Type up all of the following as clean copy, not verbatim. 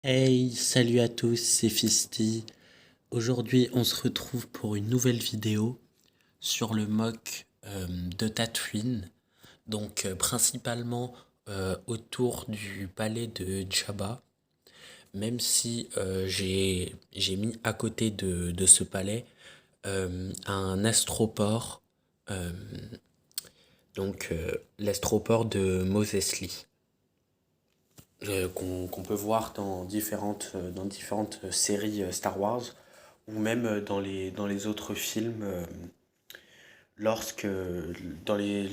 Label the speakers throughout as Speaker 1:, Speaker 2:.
Speaker 1: Hey, salut à tous, c'est Fisty. Aujourd'hui, on se retrouve pour une nouvelle vidéo sur le mock de Tatooine. Donc, principalement autour du palais de Jabba. Même si j'ai mis à côté de ce palais un astroport. euh, l'astroport de Mos Eisley. Qu'on peut voir dans différentes séries Star Wars ou même dans les autres films lorsque dans les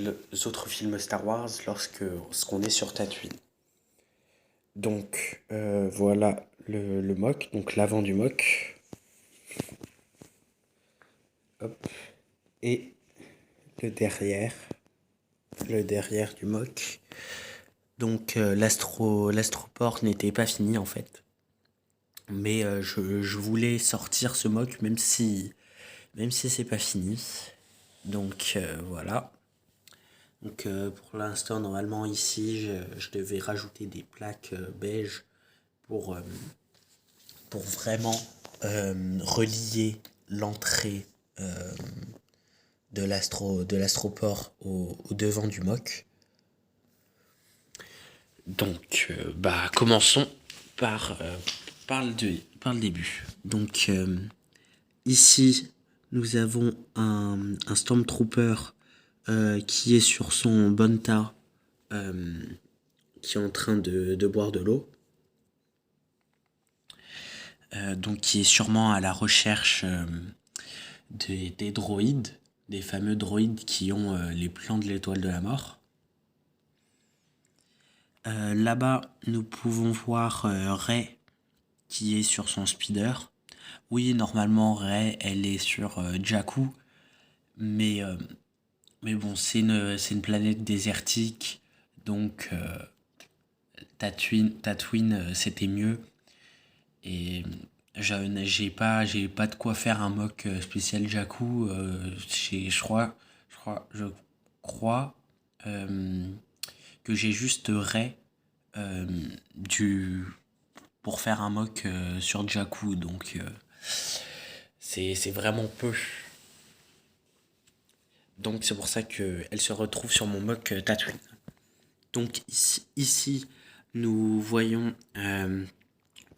Speaker 1: autres films Star Wars lorsque ce qu'on est sur Tatooine. Donc voilà le mock, donc l'avant du mock. Hop. Et le derrière, le derrière du mock. Donc l'astroport n'était pas fini en fait. Mais je voulais sortir ce mock même si c'est pas fini. Donc voilà. Donc pour l'instant, normalement ici, je devais rajouter des plaques beige pour, euh, pour vraiment relier l'entrée de l'astroport au devant du mock. Donc bah commençons par, par le début. Donc ici, nous avons un Stormtrooper qui est sur son Bonta, qui est en train de boire de l'eau. Donc qui est sûrement à la recherche des droïdes, des fameux droïdes qui ont les plans de l'étoile de la mort. Là-bas, nous pouvons voir Rey qui est sur son speeder. Oui, normalement, Rey, elle est sur Jakku, mais bon, c'est une planète désertique, donc Tatooine c'était mieux. Et j'ai pas de quoi faire un mock spécial Jakku. Je crois euh, que j'ai juste Rey euh, du pour faire un mock sur Jakku. Donc c'est vraiment peu. Donc c'est pour ça qu'elle se retrouve sur mon mock Tatooine. Donc ici nous voyons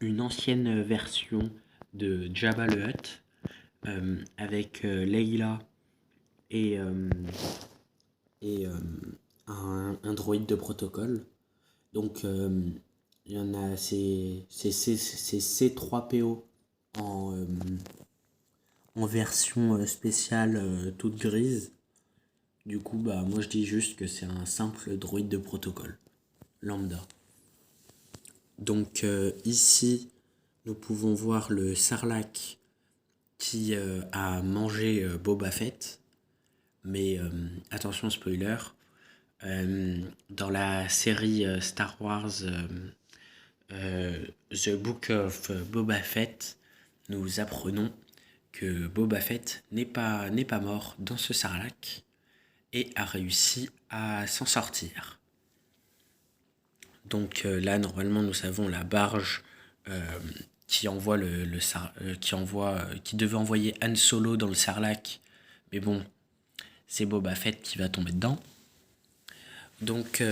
Speaker 1: une ancienne version de Jabba le Hutt avec Leila et, euh, et un droïde de protocole. Donc il y en a c'est C3PO en, en version spéciale toute grise. Du coup, bah moi je dis juste que c'est un simple droïde de protocole lambda. Donc ici, nous pouvons voir le Sarlacc qui a mangé Boba Fett. Mais attention spoiler, dans la série Star Wars The Book of Boba Fett, nous apprenons que Boba Fett n'est pas mort dans ce Sarlacc et a réussi à s'en sortir. Donc là, normalement, nous avons la barge qui envoie qui devait envoyer Han Solo dans le Sarlacc. Mais bon, c'est Boba Fett qui va tomber dedans. Donc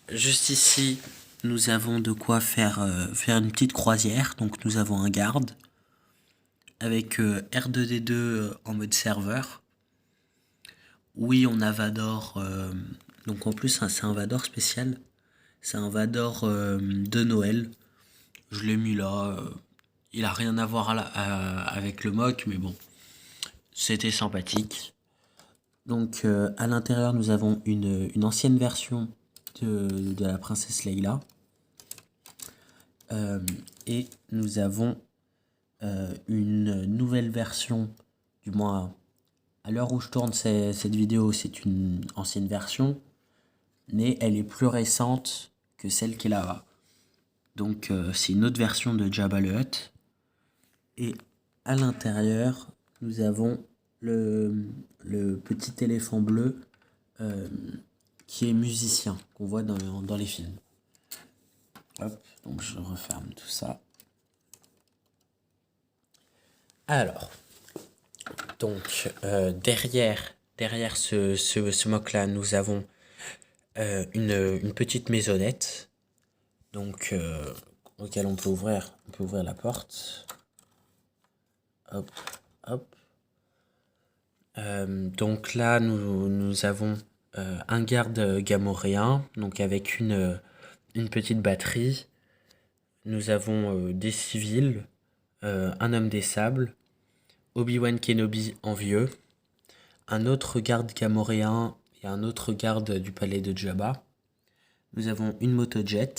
Speaker 1: juste ici, nous avons de quoi faire une petite croisière. Donc nous avons un garde avec R2D2 en mode serveur. Oui, on a Vador. Donc en plus, c'est un Vador spécial. C'est un Vador de Noël. Je l'ai mis là. Il a rien à voir avec le mock, mais bon, c'était sympathique. Donc à l'intérieur, nous avons une ancienne version de la princesse Leila. Et nous avons une nouvelle version, du moins à l'heure où je tourne cette vidéo, c'est une ancienne version, mais elle est plus récente que celle qui est là-bas. Donc c'est une autre version de Jabba le Hutt. Et à l'intérieur, nous avons le petit éléphant bleu qui est musicien, qu'on voit dans les films. Hop, donc je referme tout ça. Alors, donc derrière ce mock-là, nous avons une petite maisonnette, donc auquel on peut ouvrir la porte. Hop, hop. Donc là, nous avons un garde gamoréen, donc avec une petite batterie. Nous avons des civils, un homme des sables, Obi-Wan Kenobi en vieux, un autre garde gamoréen et un autre garde du palais de Jabba. Nous avons une motojet.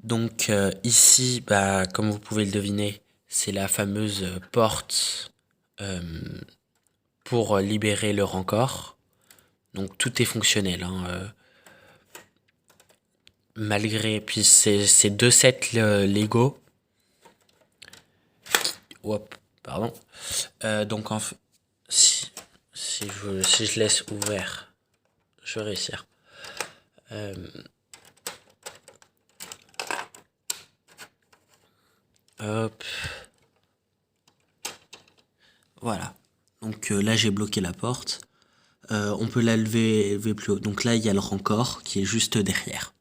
Speaker 1: Donc ici, bah, comme vous pouvez le deviner, c'est la fameuse porte euh, pour libérer le Rancor. Donc tout est fonctionnel, hein, malgré puis ces deux sets Lego. Hop, pardon. Donc si je laisse ouvert, je vais réussir. Hop. Voilà. Donc là j'ai bloqué la porte. On peut la lever plus haut. Donc là il y a le Rancor qui est juste derrière.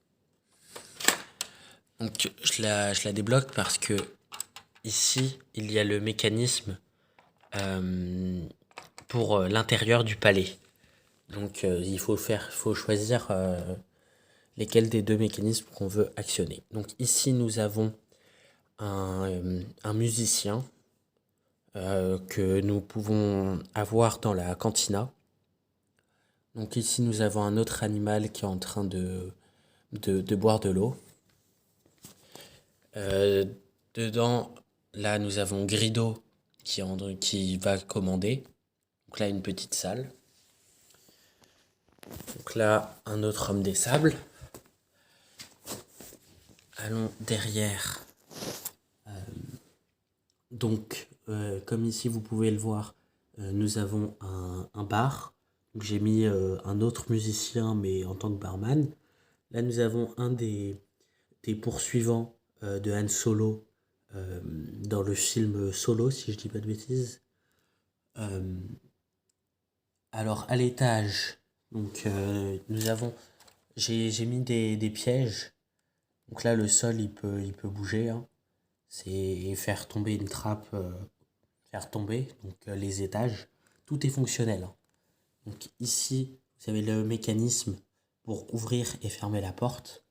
Speaker 1: Donc je la débloque parce que ici il y a le mécanisme pour l'intérieur du palais. Donc il faut choisir lesquels des deux mécanismes qu'on veut actionner. Donc ici nous avons un musicien que nous pouvons avoir dans la cantina. Donc ici nous avons un autre animal qui est en train de boire de l'eau. Dedans, là nous avons Grido qui va commander. Donc là une petite salle. Donc là un autre homme des sables. Allons derrière. Donc comme ici vous pouvez le voir, nous avons un bar. Donc j'ai mis un autre musicien mais en tant que barman. Là nous avons un des poursuivants de Han Solo dans le film Solo, si je dis pas de bêtises. Alors à l'étage, donc nous avons, j'ai mis des pièges. Donc là le sol il peut bouger, hein. C'est faire tomber une trappe, faire tomber donc les étages. Tout est fonctionnel, hein. Donc ici vous avez le mécanisme pour ouvrir et fermer la porte.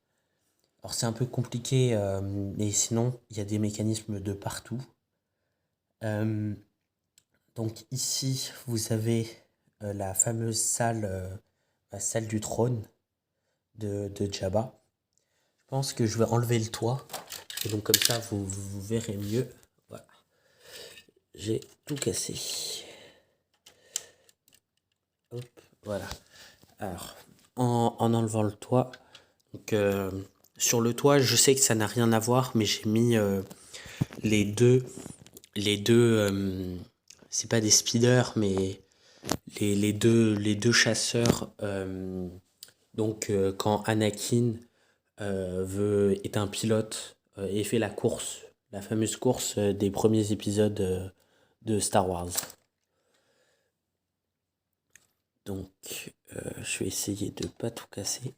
Speaker 1: Alors c'est un peu compliqué, mais sinon il y a des mécanismes de partout. Donc ici vous avez la fameuse salle, la salle du trône de Jabba. Je pense que je vais enlever le toit et donc comme ça vous verrez mieux. Voilà, j'ai tout cassé. Hop, voilà. Alors en enlevant le toit, donc sur le toit, je sais que ça n'a rien à voir, mais j'ai mis les deux, c'est pas des speeders, mais les deux chasseurs. Donc quand Anakin est un pilote et fait la course, la fameuse course des premiers épisodes de Star Wars. Donc je vais essayer de pas tout casser.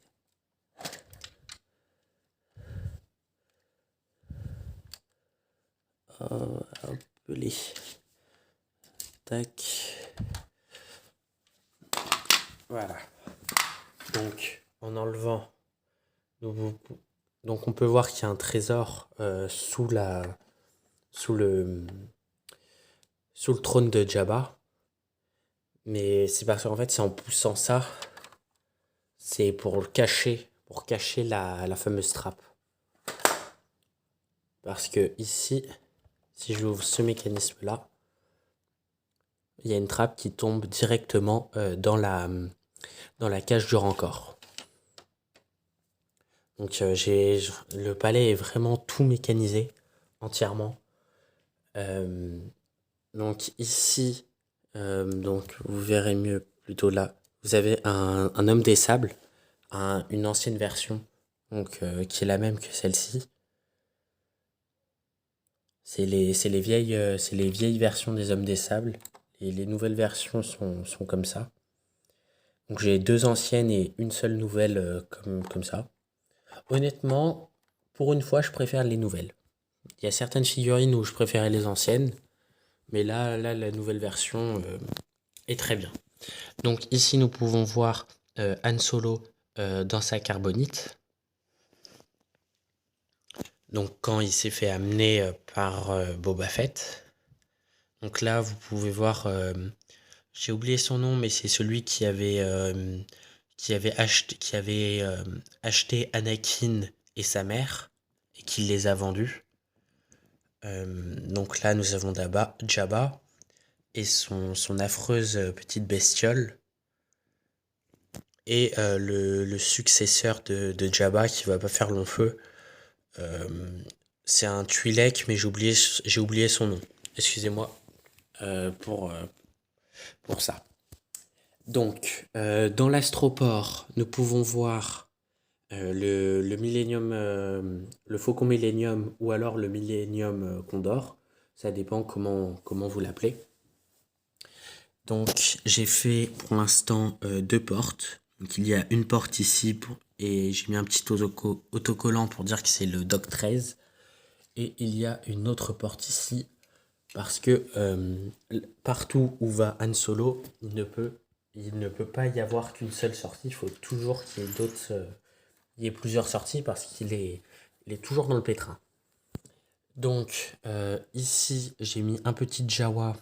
Speaker 1: Hop, les. Tac. Voilà. Donc, en enlevant. Donc, on peut voir qu'il y a un trésor sous le trône de Jabba. Mais c'est parce qu'en fait, c'est en poussant ça, c'est pour cacher la fameuse trappe. Parce que ici, si j'ouvre ce mécanisme-là, il y a une trappe qui tombe directement dans la cage du Rancor. Donc le palais est vraiment tout mécanisé, entièrement. Donc ici, donc vous verrez mieux plutôt là, vous avez un homme des sables, une ancienne version, donc qui est la même que celle-ci. C'est les vieilles versions des Hommes des Sables. Et les nouvelles versions sont comme ça. Donc j'ai deux anciennes et une seule nouvelle comme ça. Honnêtement, pour une fois, je préfère les nouvelles. Il y a certaines figurines où je préférais les anciennes, mais là la nouvelle version est très bien. Donc ici, nous pouvons voir Han Solo dans sa carbonite. Donc quand il s'est fait amener par Boba Fett. Donc là, vous pouvez voir, j'ai oublié son nom, mais c'est celui qui avait acheté Anakin et sa mère et qui les a vendus. Donc là, nous avons Jabba et son affreuse petite bestiole et le successeur de Jabba qui va pas faire long feu. Euh, c'est un Twi'lek, mais j'ai oublié son nom. Excusez-moi euh, pour, euh, pour ça. Donc, dans l'astroport, nous pouvons voir le Millennium, le Faucon Millennium ou alors le Millennium Condor. Ça dépend comment vous l'appelez. Donc, j'ai fait pour l'instant deux portes. Donc, il y a une porte ici et j'ai mis un petit autocollant pour dire que c'est le Dock 13. Et il y a une autre porte ici parce que partout où va Han Solo, il ne peut pas y avoir qu'une seule sortie. Il faut toujours qu'il y ait il y ait plusieurs sorties parce il est toujours dans le pétrin. Donc ici, j'ai mis un petit Jawa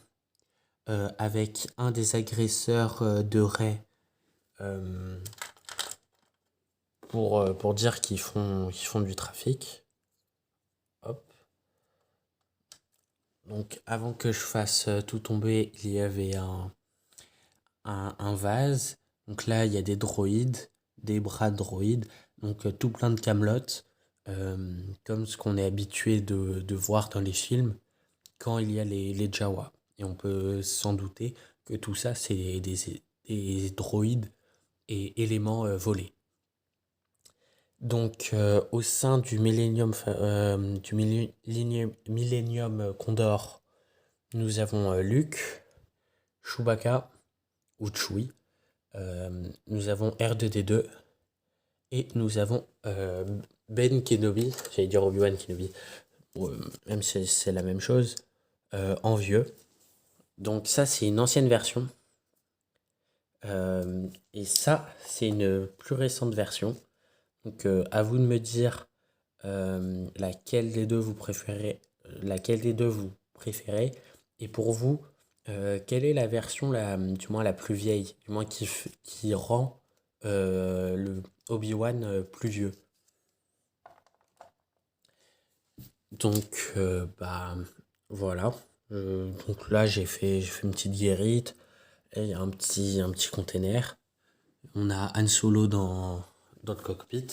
Speaker 1: avec un des agresseurs de Rey euh, pour dire qu'ils font du trafic. Hop. Donc avant que je fasse tout tomber, il y avait un vase. Donc là, il y a des droïdes, des bras de droïdes, donc tout plein de camelotes, comme ce qu'on est habitué de voir dans les films quand il y a les Jawa. Et on peut s'en douter que tout ça, c'est des droïdes et éléments volés. Donc, au sein du Condor, nous avons Luke, Chewbacca ou Chewie. Nous avons R2D2 et nous avons Ben Kenobi, j'allais dire Obi-Wan Kenobi, même si c'est la même chose, en vieux. Donc ça, c'est une ancienne version. Et ça, c'est une plus récente version. Donc à vous de me dire laquelle des deux vous préférez, et pour vous, quelle est la version du moins la plus vieille, du moins qui rend le Obi-Wan plus vieux. Donc bah voilà. Donc là j'ai fait une petite guérite et il y a un petit container. On a Han Solo dans le cockpit.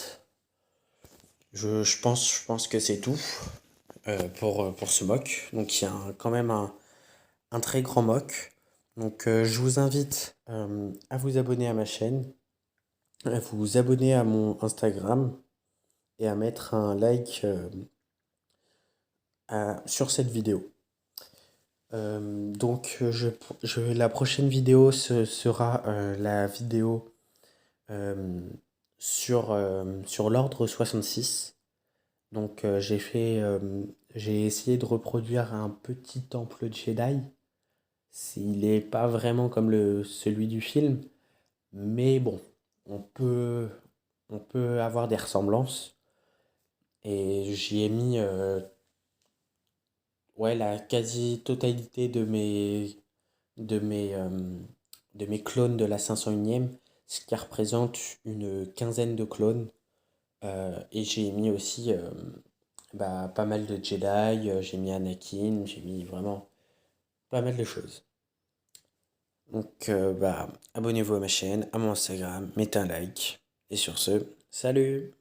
Speaker 1: Je pense que c'est tout pour ce mock. Donc il y a quand même un très grand mock. Donc je vous invite à vous abonner à ma chaîne, à vous abonner à mon Instagram et à mettre un like sur cette vidéo. Donc la prochaine vidéo sera la vidéo sur l'ordre 66. Donc j'ai essayé de reproduire un petit temple Jedi. Il n'est pas vraiment comme celui du film, mais bon, on peut, on peut avoir des ressemblances. Et j'y ai mis ouais, la quasi-totalité de mes, euh, de mes clones de la 501e, ce qui représente une quinzaine de clones. Et j'ai mis aussi pas mal de Jedi, j'ai mis Anakin, j'ai mis vraiment pas mal de choses. Donc abonnez-vous à ma chaîne, à mon Instagram, mettez un like. Et sur ce, salut!